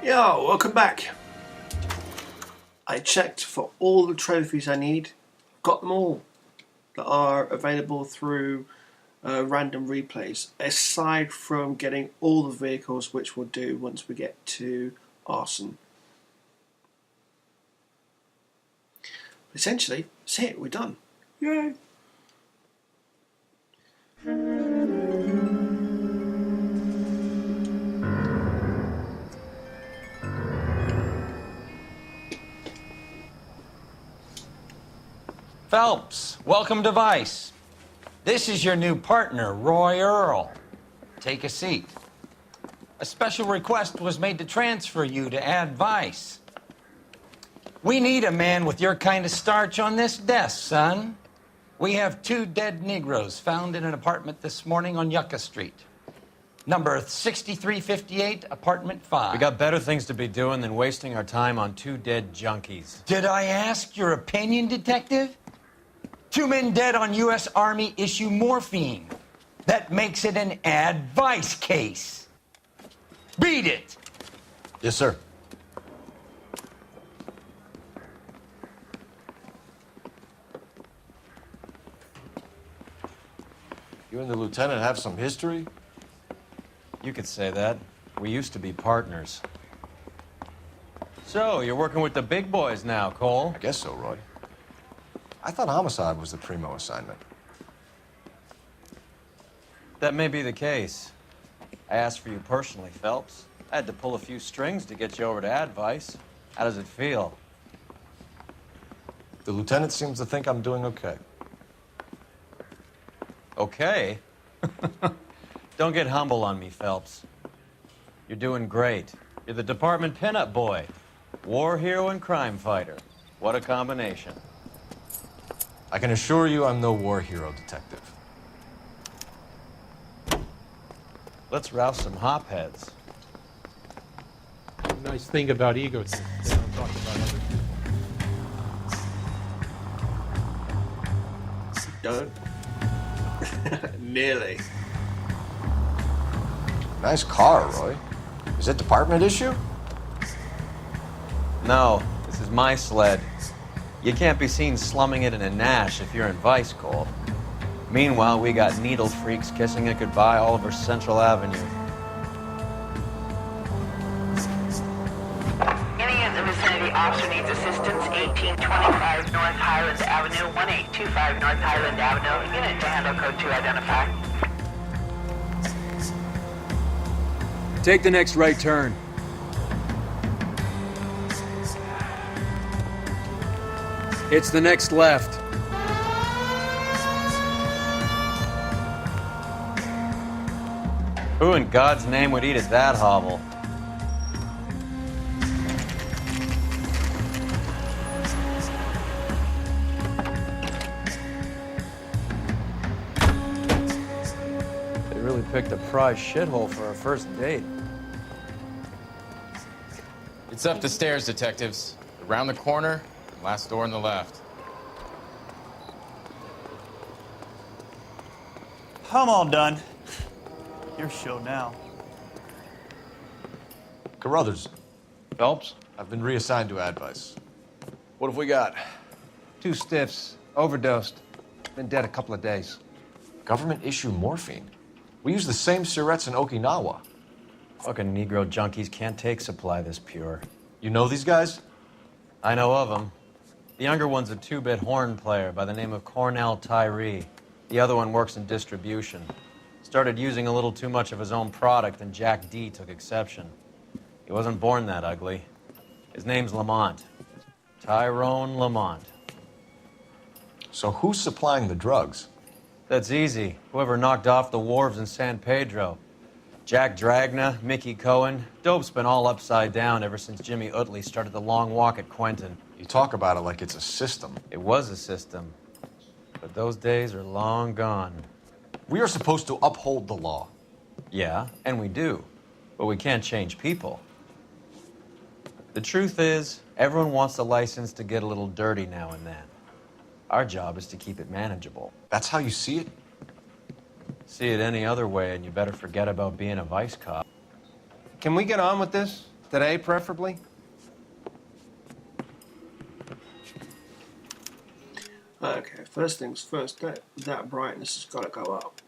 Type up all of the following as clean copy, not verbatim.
Yo, welcome back. I checked for all the trophies I need. Got them all that are available through random replays, aside from getting all the vehicles, which we'll do once we get to Arson. Essentially, that's it, we're done. Yay! Phelps, welcome to Vice. This is your new partner, Roy Earl. Take a seat. A special request was made to transfer you to Ad Vice. We need a man with your kind of starch on this desk, son. We have 2 dead Negroes found in an apartment this morning on Yucca Street. Number 6358, apartment 5. We got better things to be doing than wasting our time on 2 dead junkies. Did I ask your opinion, detective? 2 men dead on U.S. Army issue morphine. That makes it an Ad Vice case. Beat it! Yes, sir. You and the lieutenant have some history? You could say that. We used to be partners. So, you're working with the big boys now, Cole? I guess so, Roy. I thought homicide was the primo assignment. That may be the case. I asked for you personally, Phelps. I had to pull a few strings to get you over to Ad Vice. How does it feel? The lieutenant seems to think I'm doing okay. Okay? Don't get humble on me, Phelps. You're doing great. You're the department pinup boy. War hero and crime fighter. What a combination. I can assure you I'm no war hero detective. Let's rouse some hopheads. Nice thing about egos. They don't talk about others. Don't. Nearly. Nice car, Roy. Is it department issue? No, this is my sled. You can't be seen slumming it in a Nash if you're in Vice, Cole. Meanwhile, we got needle freaks kissing it goodbye all over Central Avenue. Any in the vicinity officer needs assistance, 1825 North Highland Avenue, 1825 North Highland Avenue. Unit to handle code 2 identify. Take the next right turn. It's the next left. Who in God's name would eat at that hovel? They really picked a prize shithole for our first date. It's up the stairs, detectives. Around the corner, last door on the left. I'm all done. Your show now. Carruthers, Phelps? I've been reassigned to Ad Vice. What have we got? 2 stiffs, overdosed. Been dead a couple of days. Government issue morphine. We use the same syrettes in Okinawa. Fucking Negro junkies can't take supply this pure. You know these guys? I know of them. The younger one's a 2-bit horn player by the name of Cornell Tyree. The other one works in distribution. Started using a little too much of his own product, and Jack D took exception. He wasn't born that ugly. His name's Lamont. Tyrone Lamont. So who's supplying the drugs? That's easy. Whoever knocked off the wharves in San Pedro. Jack Dragna, Mickey Cohen. Dope's been all upside down ever since Jimmy Utley started the long walk at Quentin. You talk about it like it's a system. It was a system. But those days are long gone. We are supposed to uphold the law. Yeah, and we do. But we can't change people. The truth is, everyone wants a license to get a little dirty now and then. Our job is to keep it manageable. That's how you see it? See it any other way, and you better forget about being a vice cop. Can we get on with this? Today, preferably? Okay, first things first, that brightness has got to go up.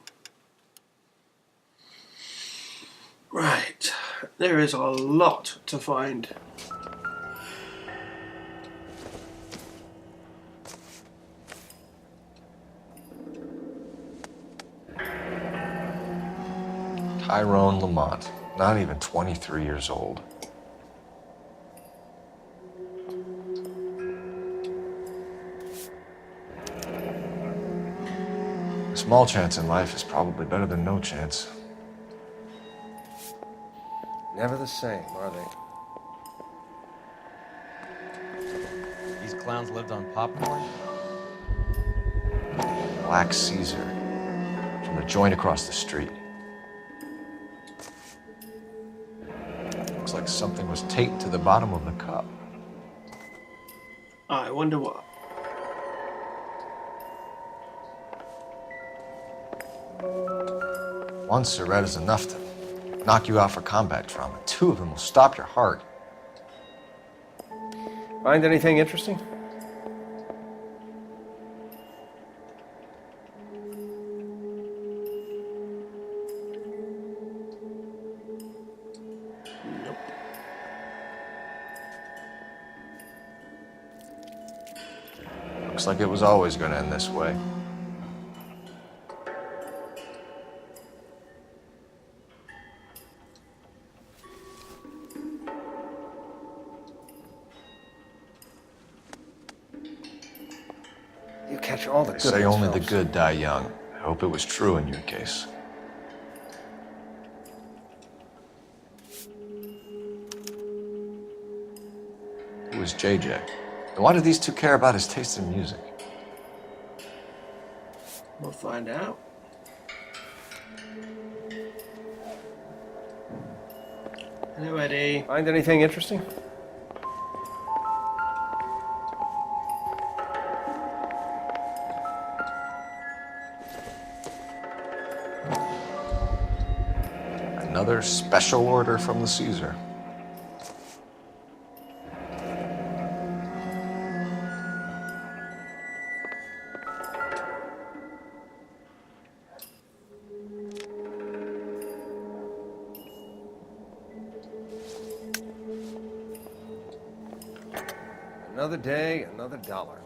Right, there is a lot to find. Tyrone Lamont, not even 23 years old. A small chance in life is probably better than no chance. Never the same, are they? These clowns lived on popcorn? Black Caesar, from the joint across the street. Looks like something was taped to the bottom of the cup. I wonder what. One cigarette is enough to knock you out for combat trauma. Two of them will stop your heart. Find anything interesting? Nope. Looks like it was always going to end this way. You catch all the They good say ones, only the Phelps. good die young. I hope it was true in your case. Who was JJ? And why do these two care about his taste in music? We'll find out. Hello, Eddie. Find anything interesting? Another special order from the Caesar. Another day, another dollar.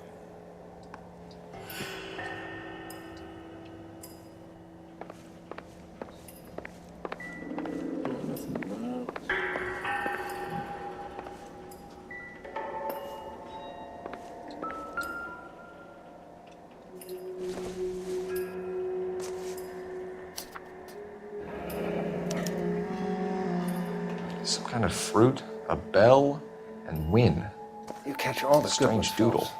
Some kind of fruit, a bell, and win. You catch all the A good ones, strange doodle. Phelps.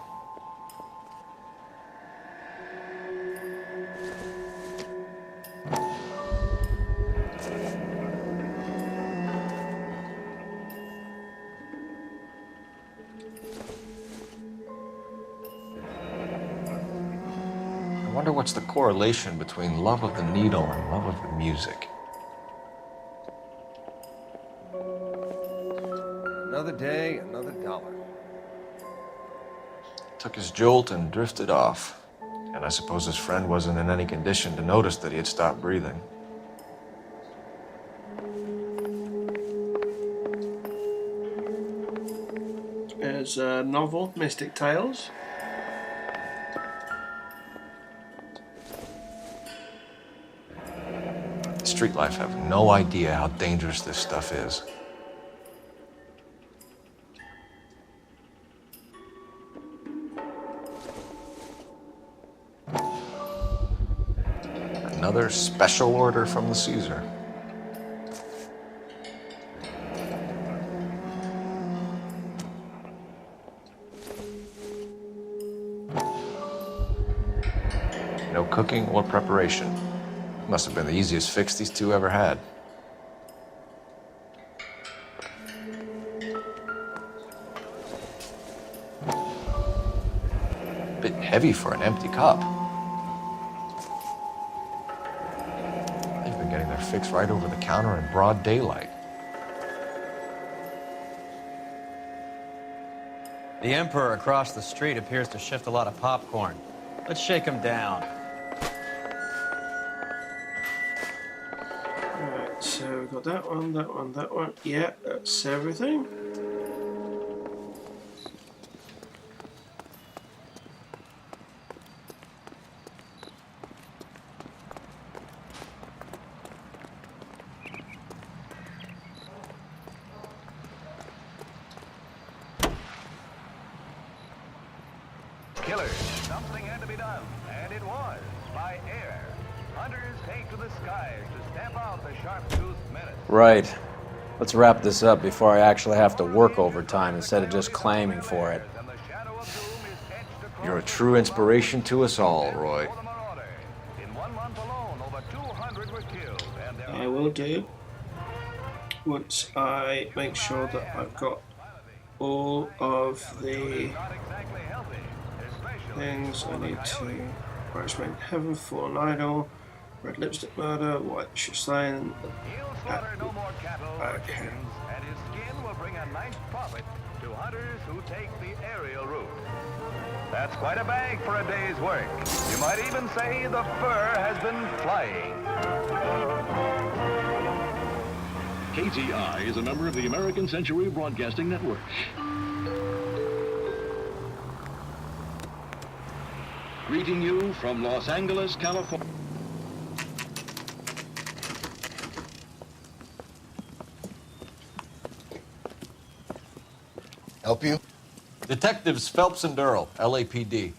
I wonder what's the correlation between love of the needle and love of the music. Another day, another dollar. Took his jolt and drifted off. And I suppose his friend wasn't in any condition to notice that he had stopped breathing. There's a novel, Mystic Tales. Street life have no idea how dangerous this stuff is. Another special order from the Caesar. No cooking or preparation. Must have been the easiest fix these two ever had. Bit heavy for an empty cup. They've been getting their fix right over the counter in broad daylight. The Emperor across the street appears to shift a lot of popcorn. Let's shake him down. Alright, so we've got that one, that one, that one. Yeah, that's everything. Killers, something had to be done, and it was, by air. Hunters take to the skies to stamp out the sharp-toothed menace. Right. Let's wrap this up before I actually have to work overtime instead of just claiming for it. You're a true inspiration to us all, Roy. In 1 month alone, over 200 were killed, and there I will do once I make sure that I've got all of the things I need to. Watchman Heaven, Fallen Idol, Red Lipstick Murder, White Slain. Okay. and his skin will bring a nice profit to hunters who take the aerial route. That's quite a bag for a day's work. You might even say the fur has been flying. KTI is a member of the American Century Broadcasting Network. Greeting you from Los Angeles, California. Help you? Detectives Phelps and Earl, LAPD.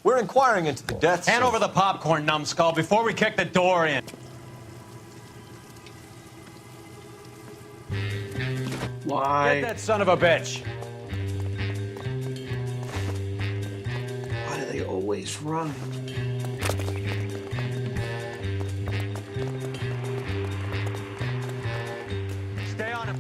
We're inquiring into the deaths. Hand over the popcorn, numbskull, before we kick the door in. Why? Get that son of a bitch. Why do they always run? Stay on him.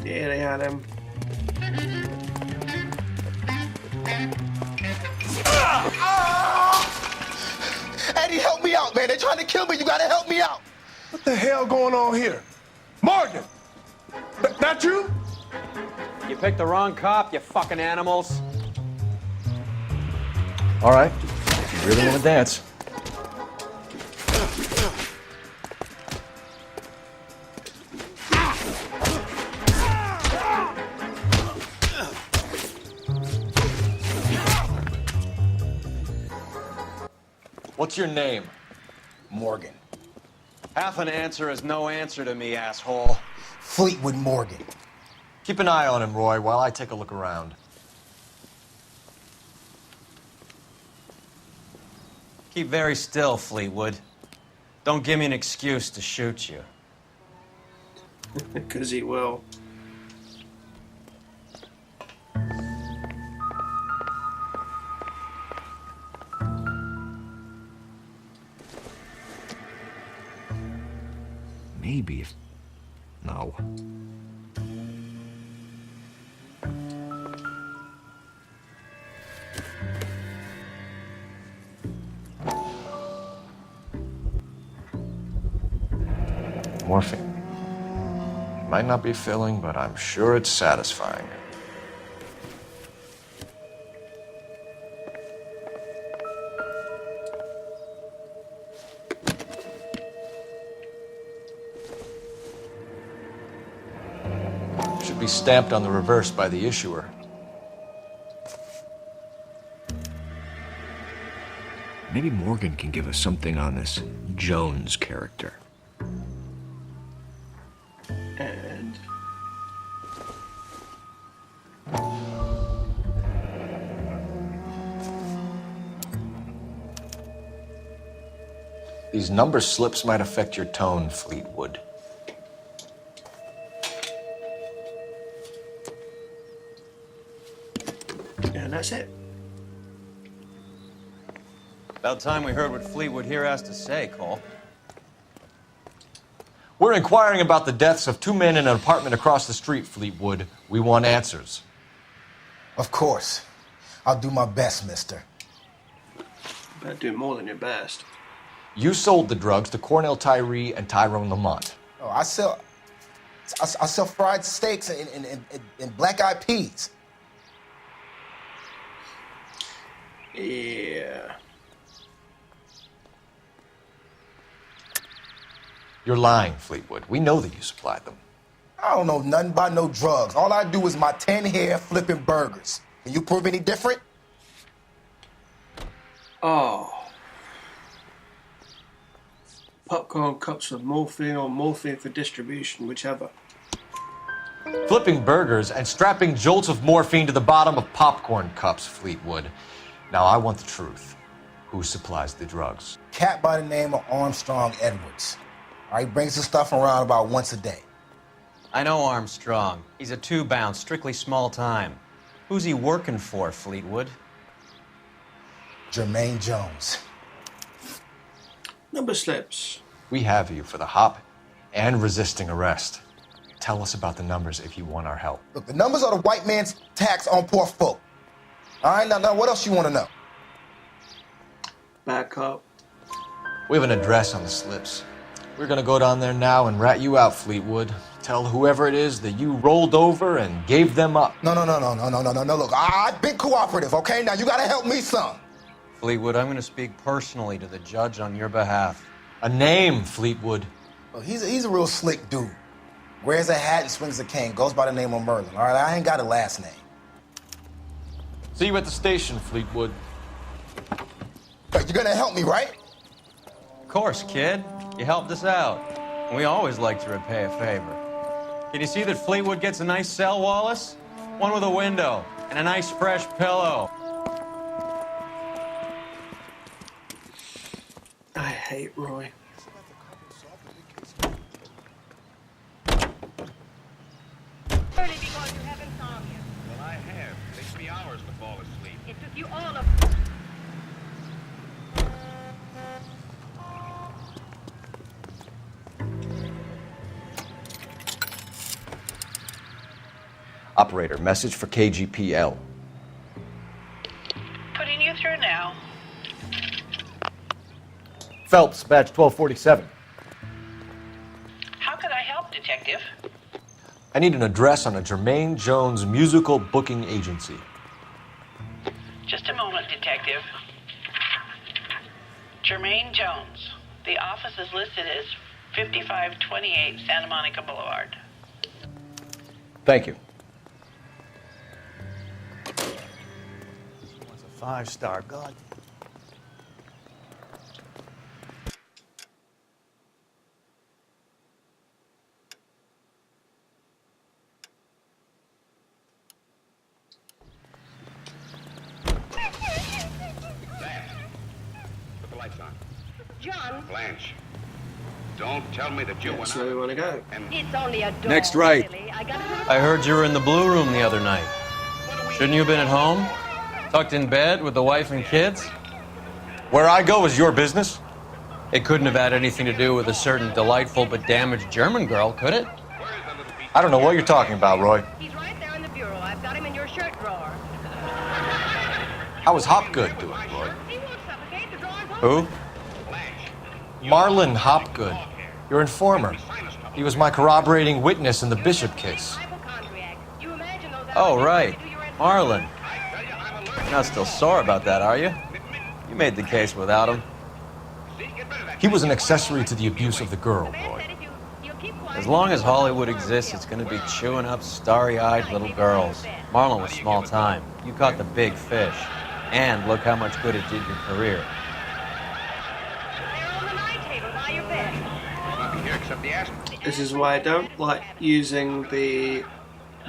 Yeah, they had him. Eddie, help me out, man. They're trying to kill me. You gotta help me out. What the hell going on here? Morgan! That you? You picked the wrong cop, you fucking animals. All right. If you really want to dance. What's your name? Morgan. Half an answer is no answer to me, asshole. Fleetwood Morgan. Keep an eye on him, Roy, while I take a look around. Keep very still, Fleetwood. Don't give me an excuse to shoot you. Because he will. Maybe if... No. Morphine. It might not be filling, but I'm sure it's satisfying. Should be stamped on the reverse by the issuer. Maybe Morgan can give us something on this Jones character. And These number slips might affect your tone, Fleetwood. And that's it. About time we heard what Fleetwood here has to say, Cole. We're inquiring about the deaths of 2 men in an apartment across the street, Fleetwood. We want answers. Of course. I'll do my best, mister. You better do more than your best. You sold the drugs to Cornell Tyree and Tyrone Lamont. Oh, I sell fried steaks and black-eyed peas. Yeah. You're lying, Fleetwood. We know that you supplied them. I don't know nothing about no drugs. All I do is my 10 hair flipping burgers. Can you prove any different? Oh. Popcorn cups of morphine or morphine for distribution, whichever. Flipping burgers and strapping jolts of morphine to the bottom of popcorn cups, Fleetwood. Now, I want the truth. Who supplies the drugs? Cat by the name of Armstrong Edwards. All right, brings the stuff around about once a day. I know Armstrong. He's a 2-bound, strictly small time. Who's he working for, Fleetwood? Jermaine Jones. Number slips. We have you for the hop and resisting arrest. Tell us about the numbers if you want our help. Look, the numbers are the white man's tax on poor folk. All right, now what else you want to know? Back up. We have an address on the slips. We're gonna go down there now and rat you out, Fleetwood. Tell whoever it is that you rolled over and gave them up. No. Look, I've been cooperative, okay? Now you gotta help me some. Fleetwood, I'm going to speak personally to the judge on your behalf. A name, Fleetwood. Well, he's a real slick dude. Wears a hat and swings a cane. Goes by the name of Merlin. All right, I ain't got a last name. See you at the station, Fleetwood. You're gonna help me, right? Of course, kid. You helped us out. And we always like to repay a favor. Can you see that Fleetwood gets a nice cell, Wallace? One with a window and a nice fresh pillow. I hate Roy. Early because you have insomnia. Well, I have. It takes me hours to fall asleep. It took you all of... Operator, message for KGPL. Putting you through now. Phelps, badge 1247. How could I help, Detective? I need an address on a Jermaine Jones musical booking agency. Just a moment, Detective. Jermaine Jones. The office is listed as 5528 Santa Monica Boulevard. Thank you. It's a 5-star god. Put the lights on. John, Blanche, don't tell me that you went That's where we want to go. it's only a door. Next right. Silly. I heard you were in the blue room the other night. Shouldn't you have been at home? Tucked in bed with the wife and kids? Where I go is your business? It couldn't have had anything to do with a certain delightful but damaged German girl, could it? I don't know what you're talking about, Roy. He's right there in the bureau. I've got him in your shirt drawer. How is Hopgood doing, Roy? He won't suffocate. The drawer's Who? open. Marlon Hopgood, your informer. He was my corroborating witness in the Bishop case. Hypochondriac. You imagine those Oh, other right. people do your Marlon. You're not still sore about that, are you? You made the case without him. He was an accessory to the abuse of the girl, Roy. As long as Hollywood exists, it's going to be chewing up starry-eyed little girls. Marlon was small time. You caught the big fish. And look how much good it did your career. They're on the night table by your bed. Nothing here except the ass. This is why I don't like using the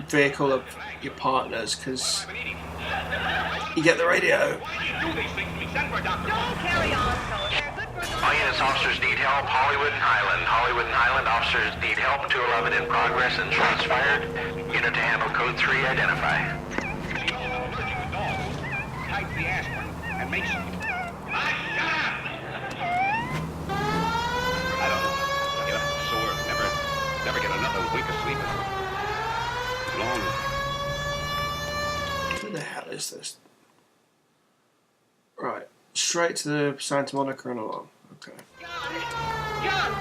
vehicle of your partners, because you get the radio. Do these things to me. Send for a doctor. Don't carry on, so they're good for All units, officers need help. Hollywood and Highland. Hollywood and Highland officers need help. 211 in progress and shots fired. Unit to handle code 3, identify. Tight the aspirin and make some. I don't know. Get up sore. Never get another wink of sleep. Long. Who the hell is this? Right, straight to the Santa Monica and along. Okay. John!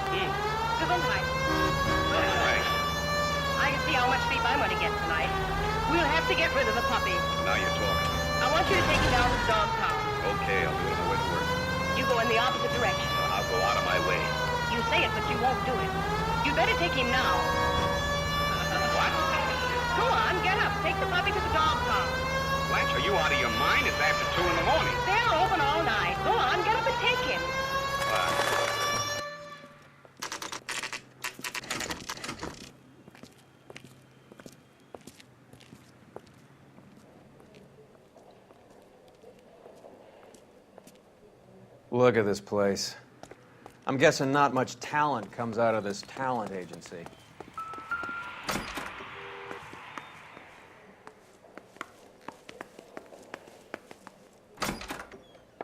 Gesundheit. Thanks. I can see how much sleep I'm going to get tonight. We'll have to get rid of the puppy. Now you're talking. I want you to take him down to the dog pound. Okay, I'll do it on my way to work. You go in the opposite direction. I'll go out of my way. You say it, but you won't do it. You better take him now. What? Go on, get up. Take the puppy to the dog pound. Blanche, are you out of your mind? It's after 2 in the morning. They're open all night. Go on, get up and take him. Look at this place. I'm guessing not much talent comes out of this talent agency.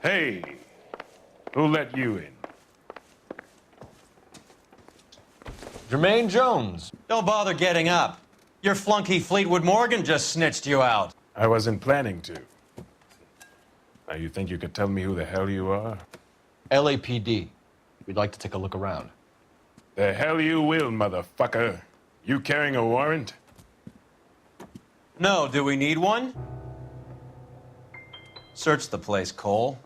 Hey, who let you in? Jermaine Jones. Don't bother getting up. Your flunky Fleetwood Morgan just snitched you out. I wasn't planning to. Now, you think you could tell me who the hell you are? LAPD. We'd like to take a look around. The hell you will, motherfucker. You carrying a warrant? No, do we need one? Search the place, Cole.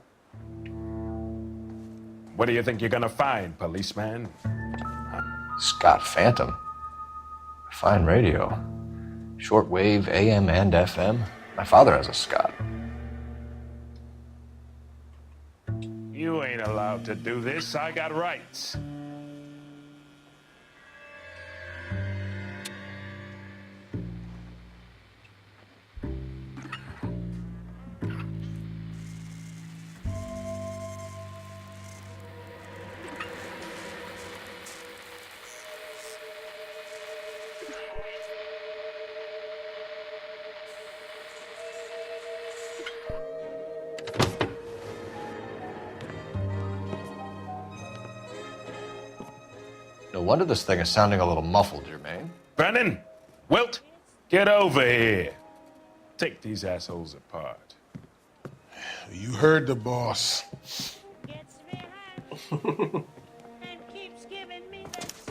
What do you think you're gonna find, policeman? Scott Phantom. Fine radio. Shortwave, AM and FM. My father has a Scott. You ain't allowed to do this. I got rights. No wonder this thing is sounding a little muffled, Jermaine. Brennan, Wilt, get over here. Take these assholes apart. You heard the boss.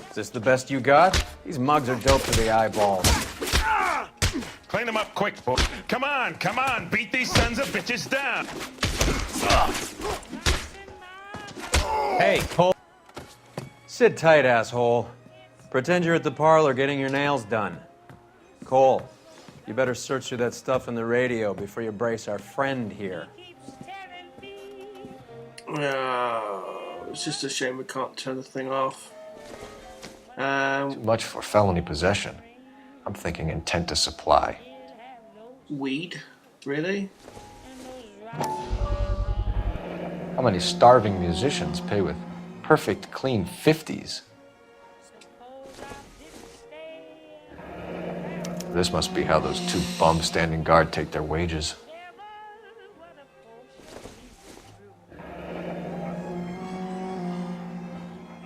Is this the best you got? These mugs are dope to the eyeballs. Clean them up quick, boy. Come on, beat these sons of bitches down. Hey, Cole. Sit tight, asshole. Pretend you're at the parlor getting your nails done. Cole, you better search through that stuff in the radio before you brace our friend here. It's just a shame we can't turn the thing off. Too much for felony possession. I'm thinking intent to supply. Weed? Really? How many starving musicians pay with perfect, clean 50s? This must be how those two bums standing guard take their wages.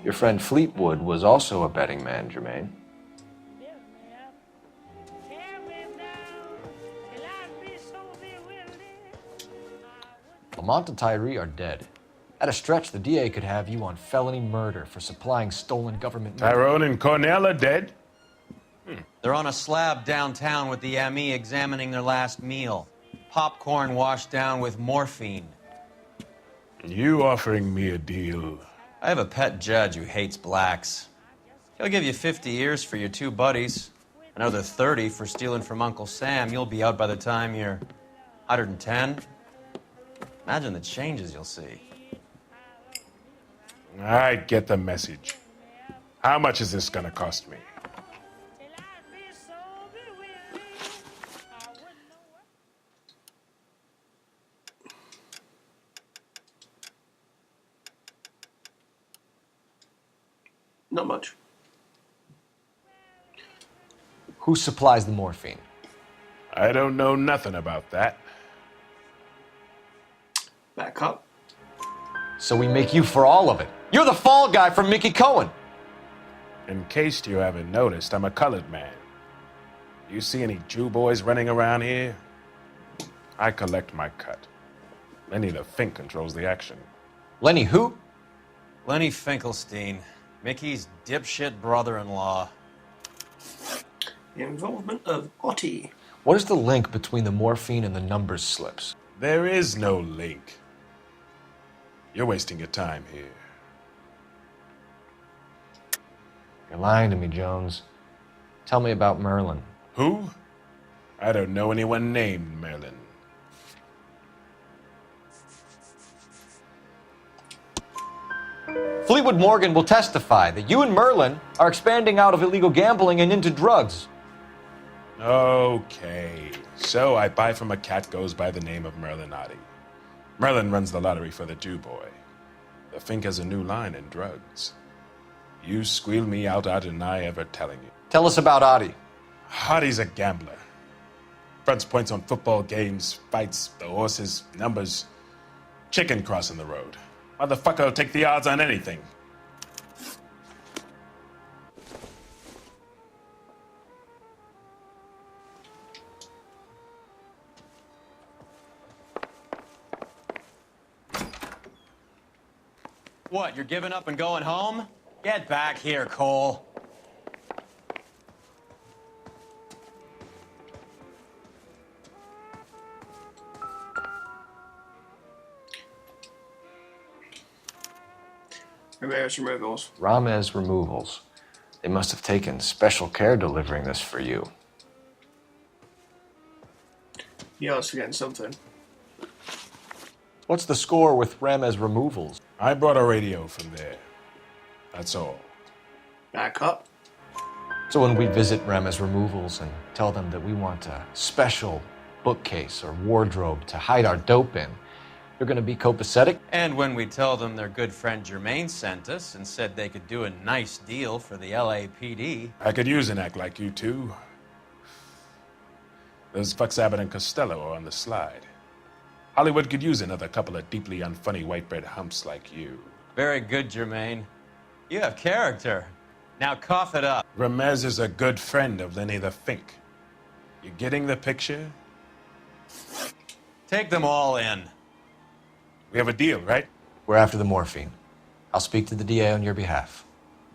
Your friend Fleetwood was also a betting man, Jermaine. Lamont and Tyree are dead. At a stretch, the DA could have you on felony murder for supplying stolen government money. Tyrone and Cornell are dead? They're on a slab downtown with the ME examining their last meal. Popcorn washed down with morphine. You offering me a deal? I have a pet judge who hates blacks. He'll give you 50 years for your two buddies. Another 30 for stealing from Uncle Sam. You'll be out by the time you're 110. Imagine the changes you'll see. I get the message. How much is this gonna cost me? Not much. Who supplies the morphine? I don't know nothing about that. Back up. So we make you for all of it. You're the fall guy from Mickey Cohen. In case you haven't noticed, I'm a colored man. You see any Jew boys running around here? I collect my cut. Lenny the Fink controls the action. Lenny who? Lenny Finkelstein, Mickey's dipshit brother-in-law. The involvement of Otti. What is the link between the morphine and the numbers slips? There is no link. You're wasting your time here. You're lying to me, Jones. Tell me about Merlin. Who? I don't know anyone named Merlin. Fleetwood Morgan will testify that you and Merlin are expanding out of illegal gambling and into drugs. Okay, so I buy from a cat goes by the name of Merlin Otti. Merlin runs the lottery for the Jew boy. The Fink has a new line in drugs. You squeal me out, I deny ever telling you. Tell us about Otti. Otti's a gambler. Fronts points on football games, fights, the horses, numbers. Chicken crossing the road. Motherfucker will take the odds on anything. What, you're giving up and going home? Get back here, Cole. Ramirez removals. Ramez removals. They must have taken special care delivering this for you. You was forgetting something. What's the score with Ramez removals? I brought a radio from there. That's all. Back up. So when we visit Ramez removals and tell them that we want a special bookcase or wardrobe to hide our dope in, they're going to be copacetic? And when we tell them their good friend Jermaine sent us and said they could do a nice deal for the LAPD. I could use an act like you two. Those fucks Abbott and Costello are on the slide. Hollywood could use another couple of deeply unfunny white bread humps like you. Very good, Jermaine. You have character. Now cough it up. Ramez is a good friend of Lenny the Fink. You getting the picture? Take them all in. We have a deal, right? We're after the morphine. I'll speak to the DA on your behalf.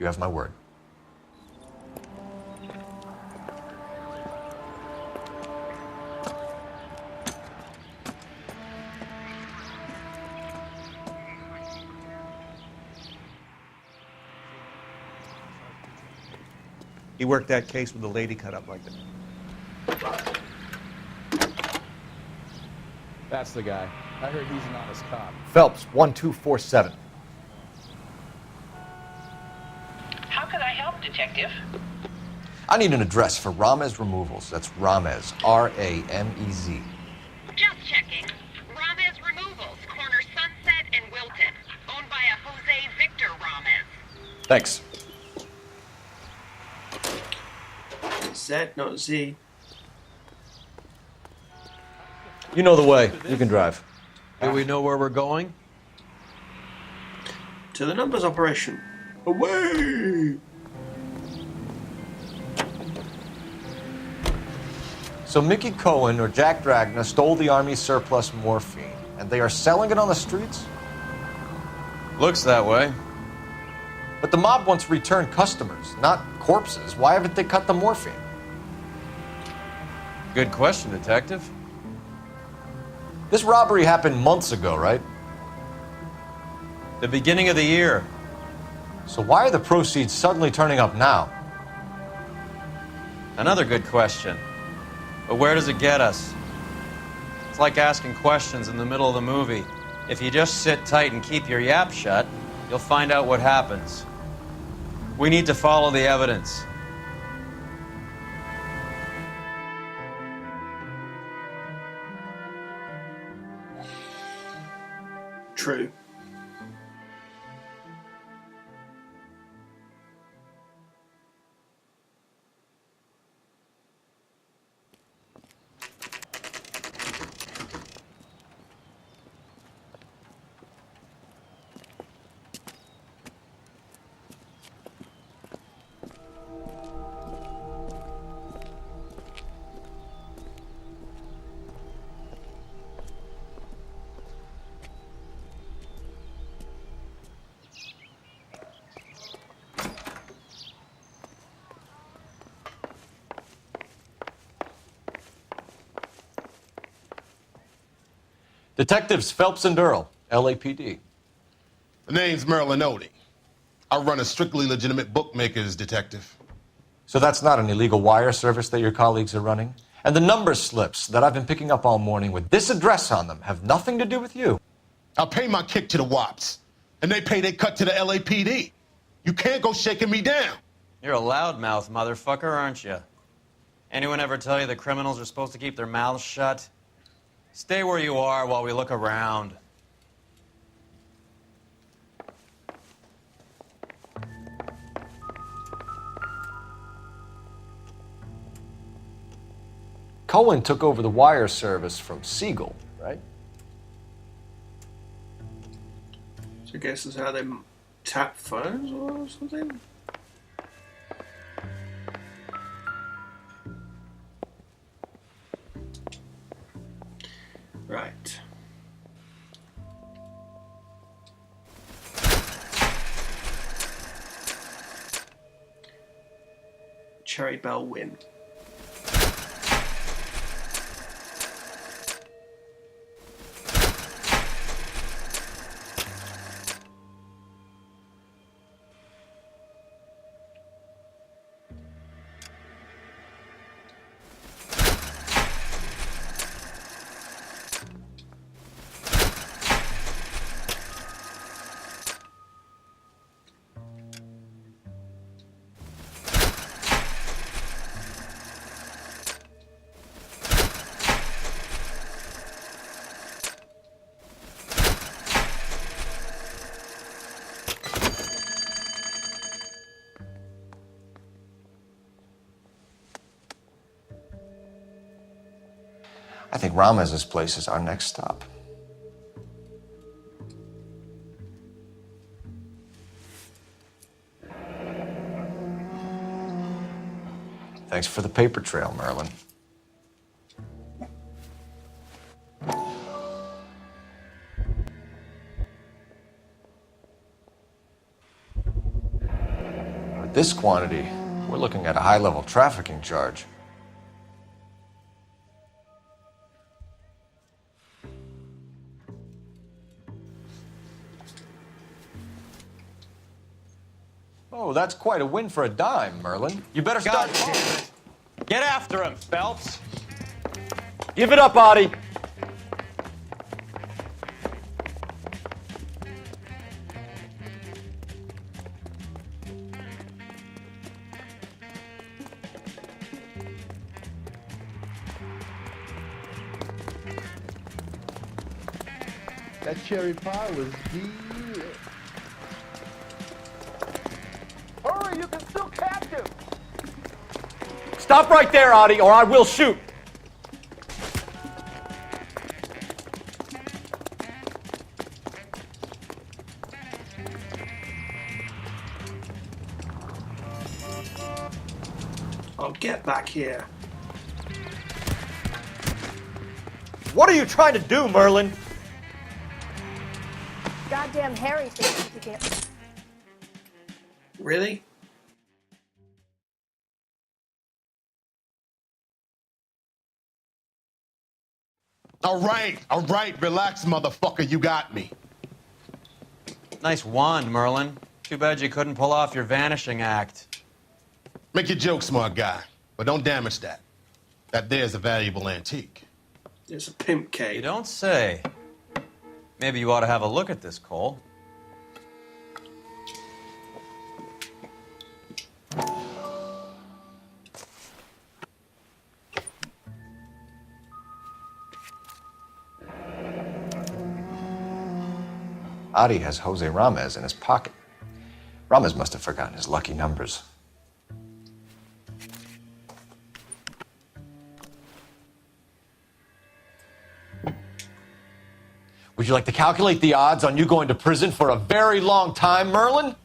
You have my word. He worked that case with the lady cut up like that. That's the guy. I heard he's an honest cop. Phelps, 1247. How can I help, Detective? I need an address for Ramez Removals. That's Ramez, R-A-M-E-Z. Just checking. Ramez Removals, corner Sunset and Wilton. Owned by a Jose Victor Ramez. Thanks. Z, not Z. You know the way. You can drive. Do we know where we're going? To the numbers operation. Away! So Mickey Cohen or Jack Dragna stole the Army's surplus morphine, and they are selling it on the streets? Looks that way. But the mob wants return customers, not corpses. Why haven't they cut the morphine? Good question, Detective. This robbery happened months ago, right? The beginning of the year. So why are the proceeds suddenly turning up now? Another good question. But where does it get us? It's like asking questions in the middle of the movie. If you just sit tight and keep your yap shut, you'll find out what happens. We need to follow the evidence. True. Detectives Phelps and Earl, LAPD. The name's Merlin Odie. I run a strictly legitimate bookmaker's detective. So that's not an illegal wire service that your colleagues are running? And the number slips that I've been picking up all morning with this address on them have nothing to do with you? I pay my kick to the WAPs, and they pay their cut to the LAPD. You can't go shaking me down. You're a loudmouth motherfucker, aren't you? Anyone ever tell you that criminals are supposed to keep their mouths shut? Stay where you are while we look around. Cohen took over the wire service from Siegel, right? So I guess that's how they tap phones or something? Right. Cherry Bell win. I think Ramez's place is our next stop. Thanks for the paper trail, Merlin. With this quantity, we're looking at a high-level trafficking charge. Oh, that's quite a win for a dime, Merlin. You better start. Get after him, Phelps. Give it up, Audie. That cherry pie was good. Hurry, you can still catch him! Stop right there, Audie, or I will shoot. I'll get back here. What are you trying to do, Merlin? Goddamn Harry thinks to get. Really? All right, relax, motherfucker, you got me. Nice wand, Merlin. Too bad you couldn't pull off your vanishing act. Make your joke, smart guy, but don't damage that. That there's a valuable antique. It's a pimp cake. You don't say. Maybe you ought to have a look at this, Cole. Audie has Jose Ramez in his pocket. Ramez must have forgotten his lucky numbers. Would you like to calculate the odds on you going to prison for a very long time, Merlin?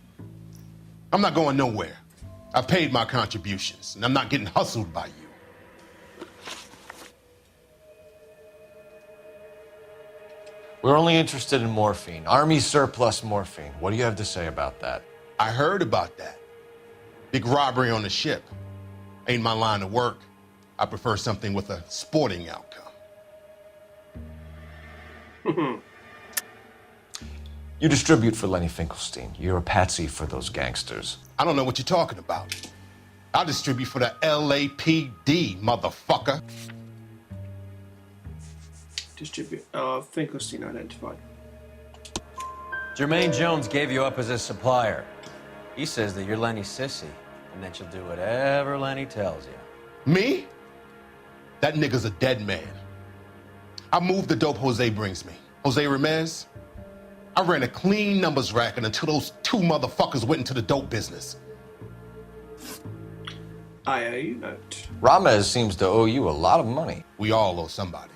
I'm not going nowhere. I've paid my contributions, and I'm not getting hustled by you. We're only interested in morphine. Army surplus morphine. What do you have to say about that? I heard about that. Big robbery on the ship. Ain't my line of work. I prefer something with a sporting outcome. You distribute for Lenny Finkelstein. You're a patsy for those gangsters. I don't know what you're talking about. I distribute for the LAPD, motherfucker. Distribute. Finkelstein identified. Jermaine Jones gave you up as his supplier. He says that you're Lenny's sissy, and that you'll do whatever Lenny tells you. Me? That nigga's a dead man. I moved the dope Jose brings me. Jose Ramirez? I ran a clean numbers racket until those two motherfuckers went into the dope business. IOU note. Ramez seems to owe you a lot of money. We all owe somebody.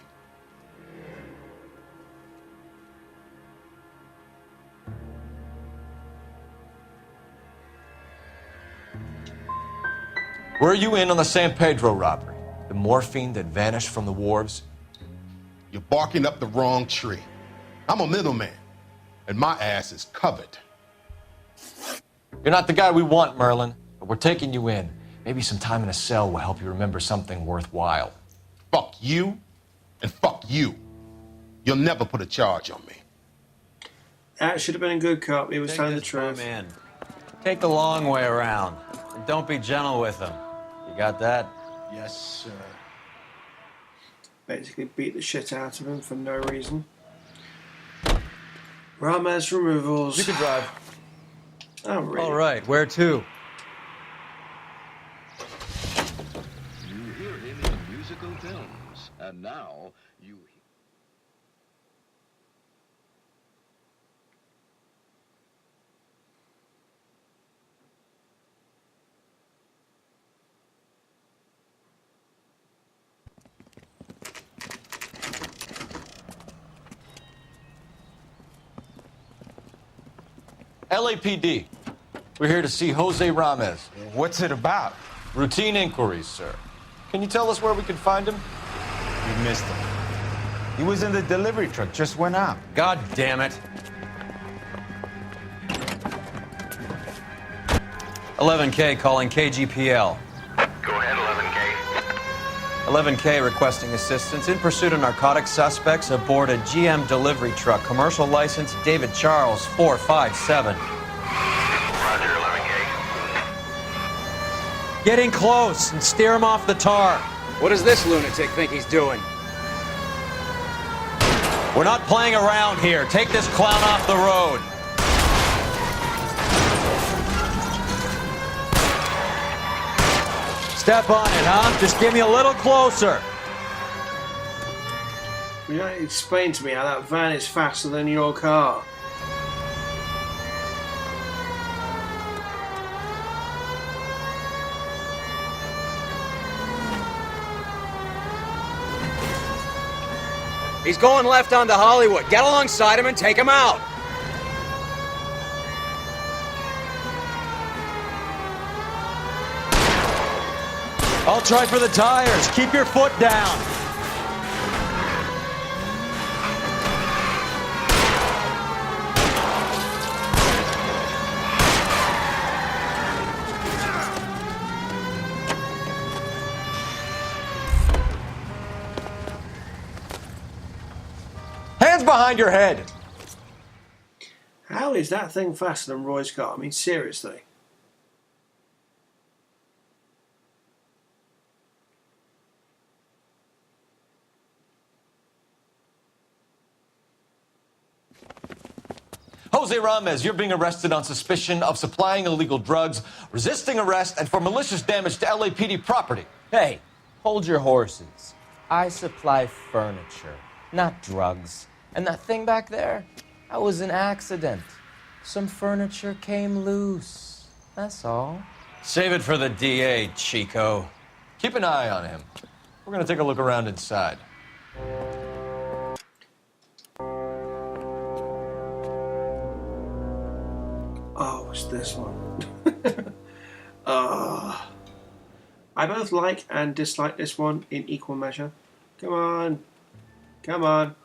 Were you in on the San Pedro robbery? The morphine that vanished from the wharves? You're barking up the wrong tree. I'm a middleman, and my ass is covered. You're not the guy we want, Merlin, but we're taking you in. Maybe some time in a cell will help you remember something worthwhile. Fuck you, and fuck you. You'll never put a charge on me. That should have been a good cop. He was telling the truth. Man, take the long way around, and don't be gentle with him. You got that? Yes, sir. Basically beat the shit out of him for no reason. Ramez removals. You can drive. Oh, really? All right, where to? You hear him in musical films, and now you... LAPD. We're here to see Jose Ramez. What's it about? Routine inquiries, sir. Can you tell us where we can find him? You missed him. He was in the delivery truck, just went out. God damn it. 11K calling KGPL. Go ahead, 11K. 11K requesting assistance in pursuit of narcotic suspects aboard a GM delivery truck. Commercial license David Charles 457. Roger, 11K. Get in close and steer him off the tar. What does this lunatic think he's doing? We're not playing around here. Take this clown off the road. Step on it, huh? Just give me a little closer. You don't explain to me how that van is faster than your car. He's going left onto Hollywood. Get alongside him and take him out. I'll try for the tires. Keep your foot down. Hands behind your head! How is that thing faster than Roy's car? I mean, seriously. Jose Ramez, you're being arrested on suspicion of supplying illegal drugs, resisting arrest, and for malicious damage to LAPD property. Hey, hold your horses. I supply furniture, not drugs. And that thing back there, that was an accident. Some furniture came loose. That's all. Save it for the DA, Chico. Keep an eye on him. We're gonna take a look around inside. Oh, it's this one. I both like and dislike this one in equal measure. Come on. Come on.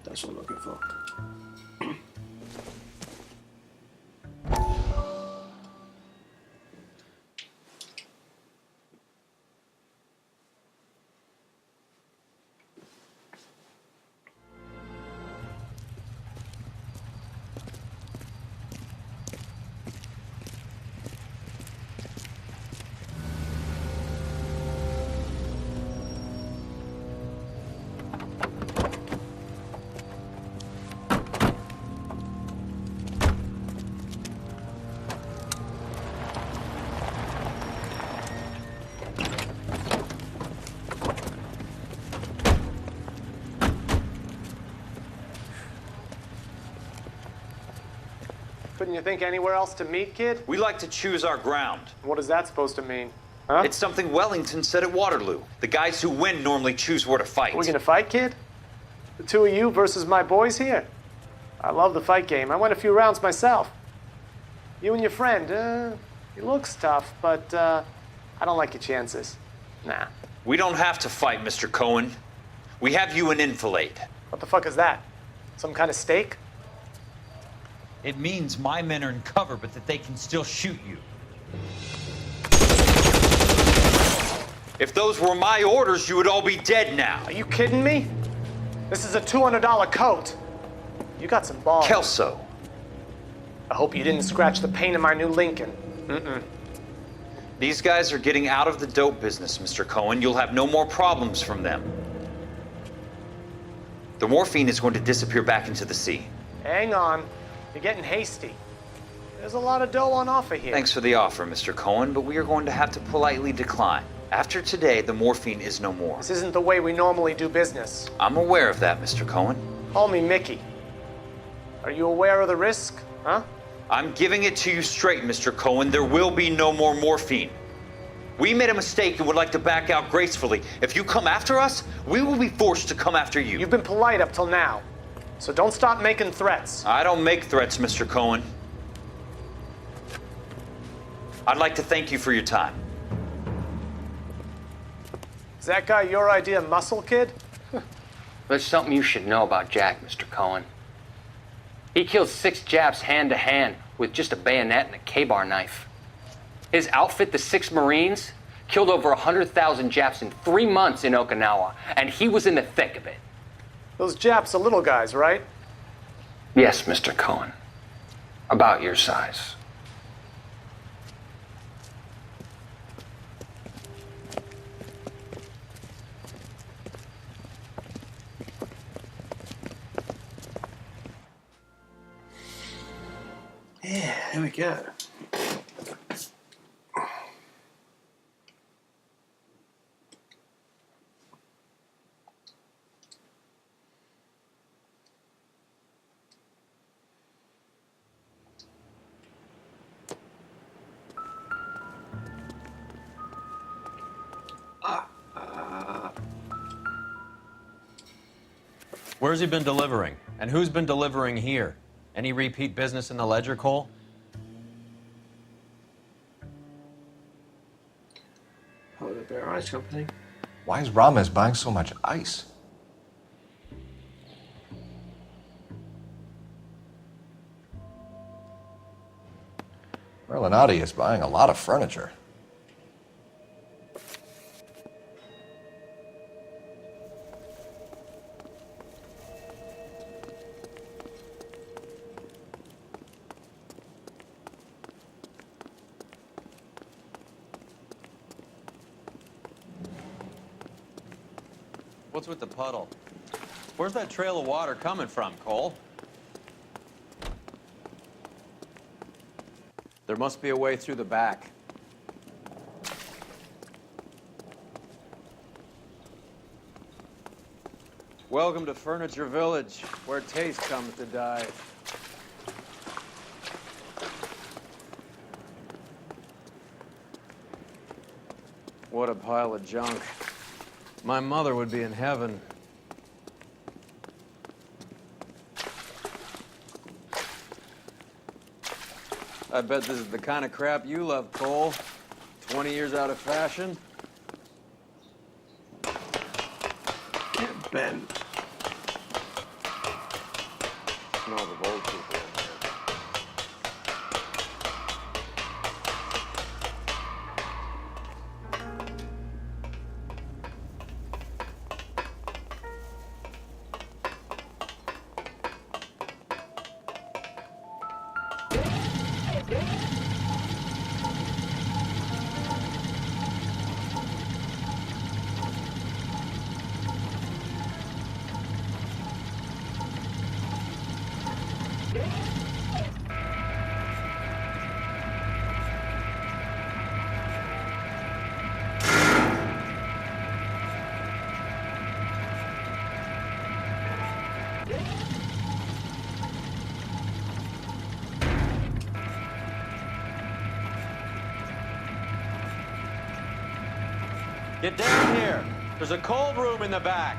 That's what I'm looking for. Couldn't you think anywhere else to meet, kid? We like to choose our ground. What is that supposed to mean? Huh? It's something Wellington said at Waterloo. The guys who win normally choose where to fight. Are we gonna fight, kid? The two of you versus my boys here? I love the fight game. I went a few rounds myself. You and your friend, he looks tough, but I don't like your chances. Nah. We don't have to fight, Mr. Cohen. We have you in enfilade. What the fuck is that? Some kind of stake? It means my men are in cover, but that they can still shoot you. If those were my orders, you would all be dead now. Are you kidding me? This is a $200 coat. You got some balls. Kelso. I hope you didn't scratch the paint of my new Lincoln. These guys are getting out of the dope business, Mr. Cohen. You'll have no more problems from them. The morphine is going to disappear back into the sea. Hang on. You're getting hasty. There's a lot of dough on offer here. Thanks for the offer, Mr. Cohen, but we are going to have to politely decline. After today, the morphine is no more. This isn't the way we normally do business. I'm aware of that, Mr. Cohen. Call me Mickey. Are you aware of the risk, huh? I'm giving it to you straight, Mr. Cohen. There will be no more morphine. We made a mistake and would like to back out gracefully. If you come after us, we will be forced to come after you. You've been polite up till now, so don't stop making threats. I don't make threats, Mr. Cohen. I'd like to thank you for your time. Is that guy your idea of muscle, kid? There's something you should know about Jack, Mr. Cohen. He killed 6 Japs hand to hand with just a bayonet and a K-bar knife. His outfit, the 6 Marines, killed over 100,000 Japs in 3 months in Okinawa, and he was in the thick of it. Those Japs are little guys, right? Yes, Mr. Cohen. About your size. Yeah, here we go. Where's he been delivering? And who's been delivering here? Any repeat business in the ledger, Cole? Oh, the Bear Ice Company. Why is Ramos buying so much ice? Merlinotti is buying a lot of furniture. What's with the puddle? Where's that trail of water coming from, Cole? There must be a way through the back. Welcome to Furniture Village, where taste comes to die. What a pile of junk. My mother would be in heaven. I bet this is the kind of crap you love, Cole. 20 years out of fashion. Ben. Smells of old people. Get down here. There's a cold room in the back.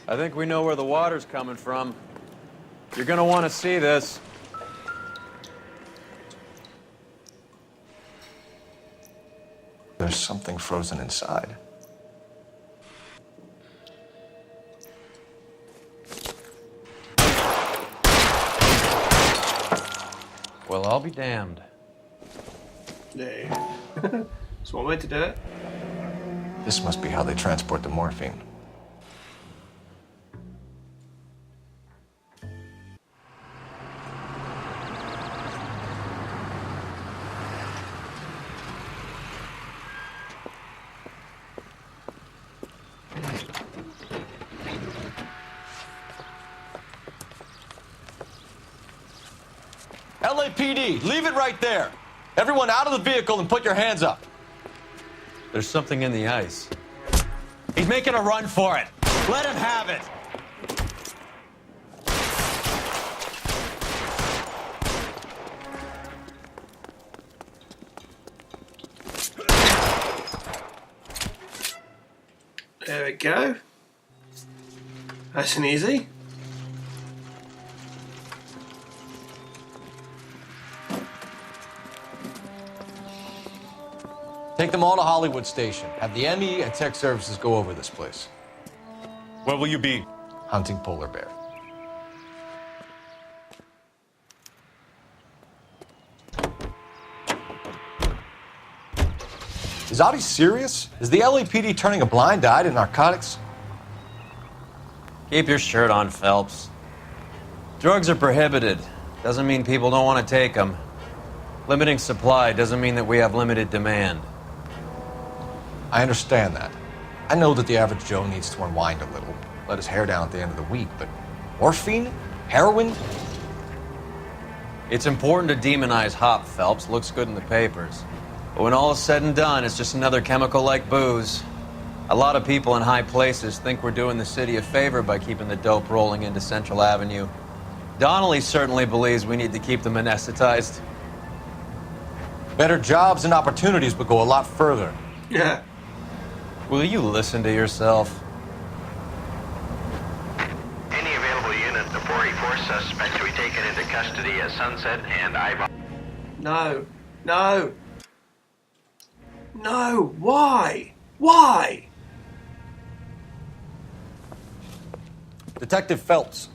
I think we know where the water's coming from. You're gonna want to see this. There's something frozen inside. Well, I'll be damned. Yeah. That's one way to do it. This must be how they transport the morphine. LAPD, leave it right there. Everyone out of the vehicle and put your hands up. There's something in the ice. He's making a run for it. Let him have it. There we go. Nice and easy. Take them all to Hollywood Station. Have the ME and Tech Services go over this place. Where will you be? Hunting polar bear. Is Audie serious? Is the LAPD turning a blind eye to narcotics? Keep your shirt on, Phelps. Drugs are prohibited. Doesn't mean people don't want to take them. Limiting supply doesn't mean that we have limited demand. I understand that. I know that the average Joe needs to unwind a little, let his hair down at the end of the week, but morphine? Heroin? It's important to demonize hop, Phelps. Looks good in the papers. But when all is said and done, it's just another chemical like booze. A lot of people in high places think we're doing the city a favor by keeping the dope rolling into Central Avenue. Donnelly certainly believes we need to keep them anesthetized. Better jobs and opportunities would go a lot further. Yeah. Will you listen to yourself? Any available unit, the 44 suspect to be taken into custody at Sunset and Ivor. No. No. No. Why? Why? Detective Phelps.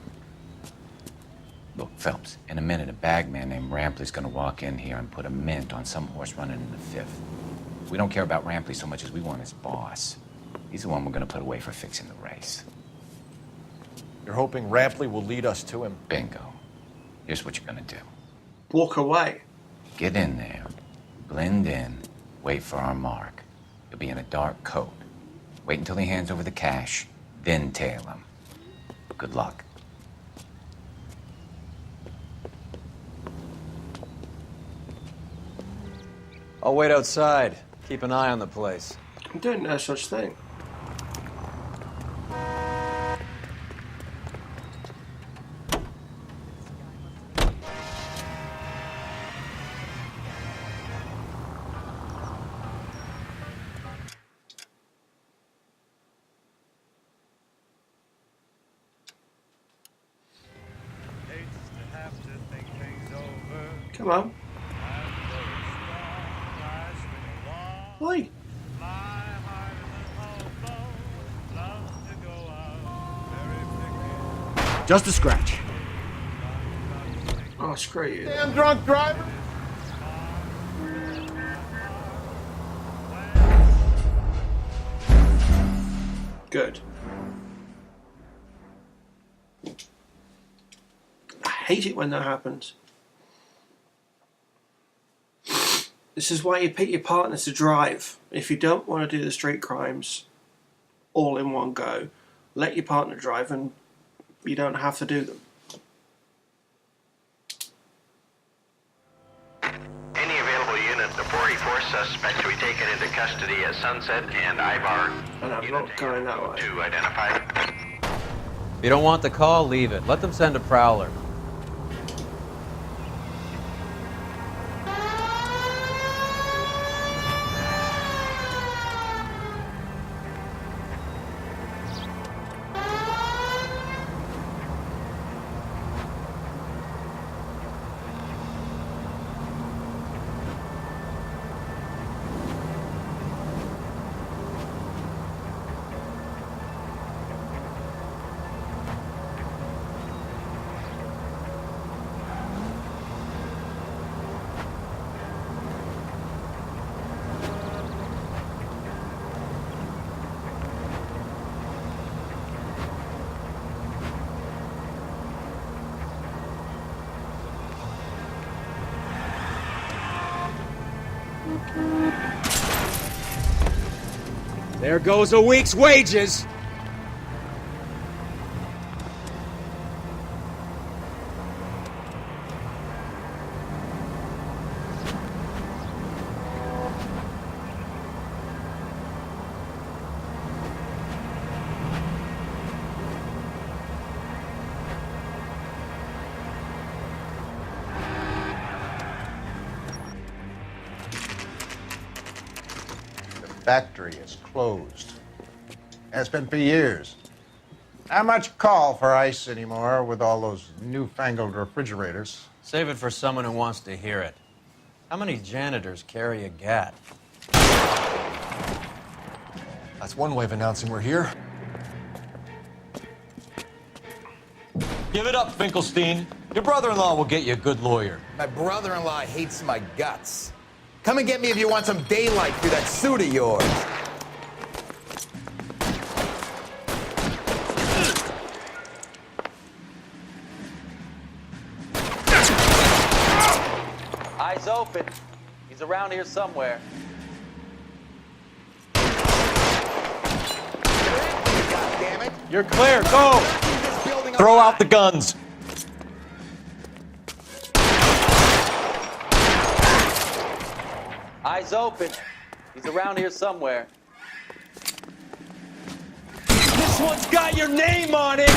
Look, Phelps, in a minute, a bagman named Rampley's gonna walk in here and put a mint on some horse running in the fifth. We don't care about Rampley so much as we want his boss. He's the one we're gonna put away for fixing the race. You're hoping Rampley will lead us to him? Bingo. Here's what you're gonna do. Walk away. Get in there, blend in, wait for our mark. You'll be in a dark coat. Wait until he hands over the cash, then tail him. Good luck. I'll wait outside. Keep an eye on the place. I'm doing no such thing. Come on. Oi. Just a scratch. Oh, screw you. Damn drunk driver. Good. I hate it when that happens. This is why you pick your partner to drive. If you don't want to do the street crimes all in one go, let your partner drive and you don't have to do them. suspect to be taken into custody at Sunset and Ivar. And I'm not going that way. To identify. If you don't want the call, leave it. Let them send a prowler. There goes a week's wages. Factory is closed. Has been for years. Not much call for ice anymore with all those newfangled refrigerators. Save it for someone who wants to hear it. How many janitors carry a gat? That's one way of announcing we're here. Give it up, Finkelstein. Your brother-in-law will get you a good lawyer. My brother-in-law hates my guts. Come and get me if you want some daylight through that suit of yours. Eyes open. He's around here somewhere. God damn it. You're clear, go! Throw out the guns. Eyes open. He's around here somewhere. This one's got your name on it!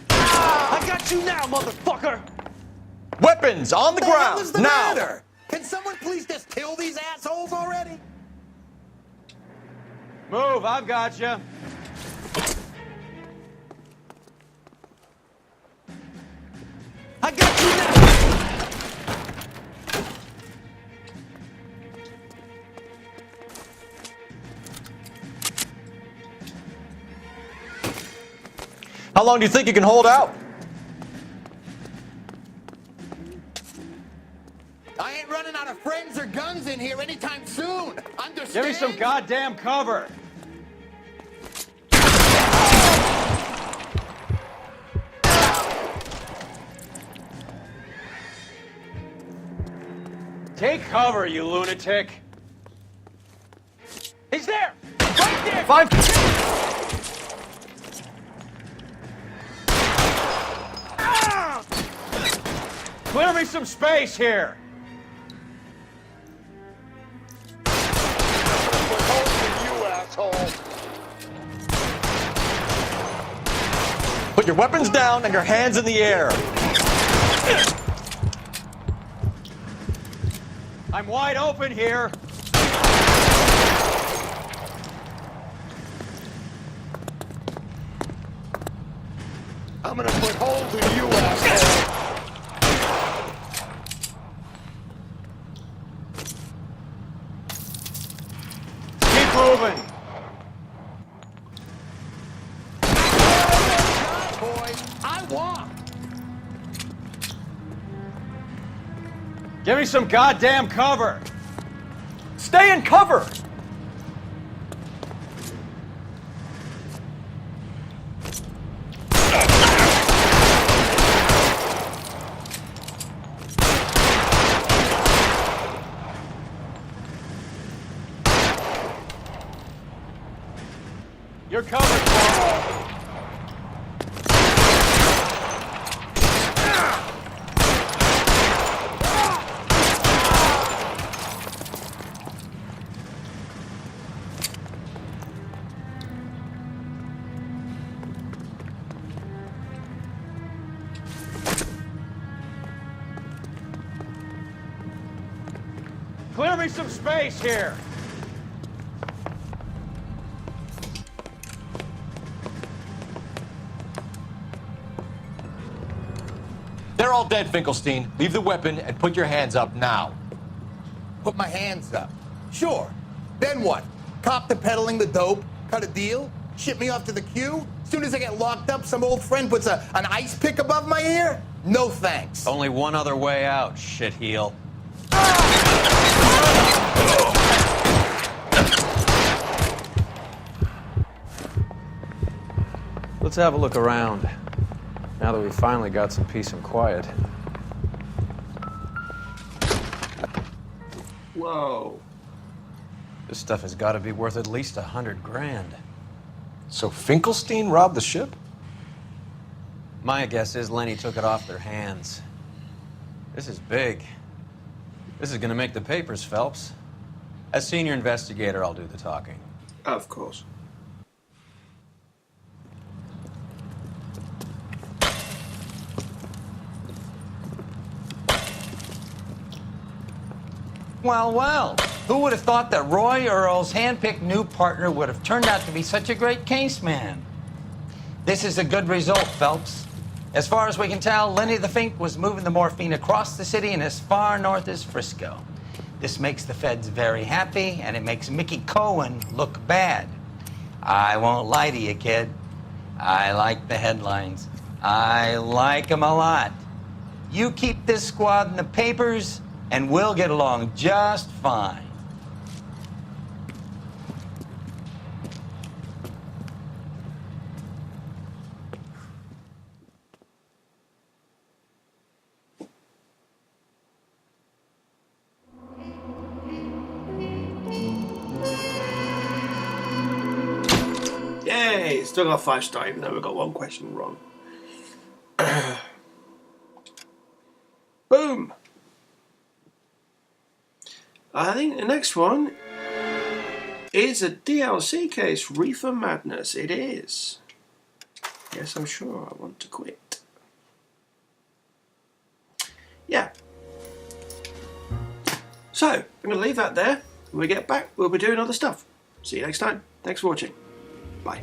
I got you now, motherfucker! Weapons on the ground, What is the now! matter? Can someone please just kill these assholes already? Move, I've got you. I got you now! How long do you think you can hold out? I ain't running out of friends or guns in here anytime soon. Understand? Give me some goddamn cover. Take cover, you lunatic. He's there! Right there! Ah! Clear me some space here. You asshole. Put your weapons down and your hands in the air. I'm wide open here. I'm gonna put holes in you, asshole. Keep moving. Boy, I walk. Give me some goddamn cover. Stay in cover. You're covered, Paul. me some space here. They're all dead, Finkelstein. Leave the weapon and put your hands up now. Put my hands up. Sure. Then what? Cop to peddling the dope? Cut a deal? Ship me off to the queue? Soon as I get locked up, some old friend puts an ice pick above my ear? No thanks. Only one other way out, shitheel. Let's have a look around, now that we finally got some peace and quiet. Whoa. This stuff has got to be worth at least $100 grand. So Finkelstein robbed the ship? My guess is Lenny took it off their hands. This is big. This is gonna make the papers, Phelps. As senior investigator, I'll do the talking. Of course. Well, well, who would have thought that Roy Earl's hand-picked new partner would have turned out to be such a great case man? This is a good result, Phelps. As far as we can tell, Lenny the Fink was moving the morphine across the city and as far north as Frisco. This makes the feds very happy, and it makes Mickey Cohen look bad. I won't lie to you, kid. I like the headlines. I like them a lot. You keep this squad in the papers, and we'll get along just fine. Yay! Still got a 5-star, even though we got one question wrong. Boom! I think the next one is a DLC case, Reefer Madness. It is. Yes, I'm sure I want to quit. Yeah. So, I'm going to leave that there. When we get back, we'll be doing other stuff. See you next time. Thanks for watching. Bye.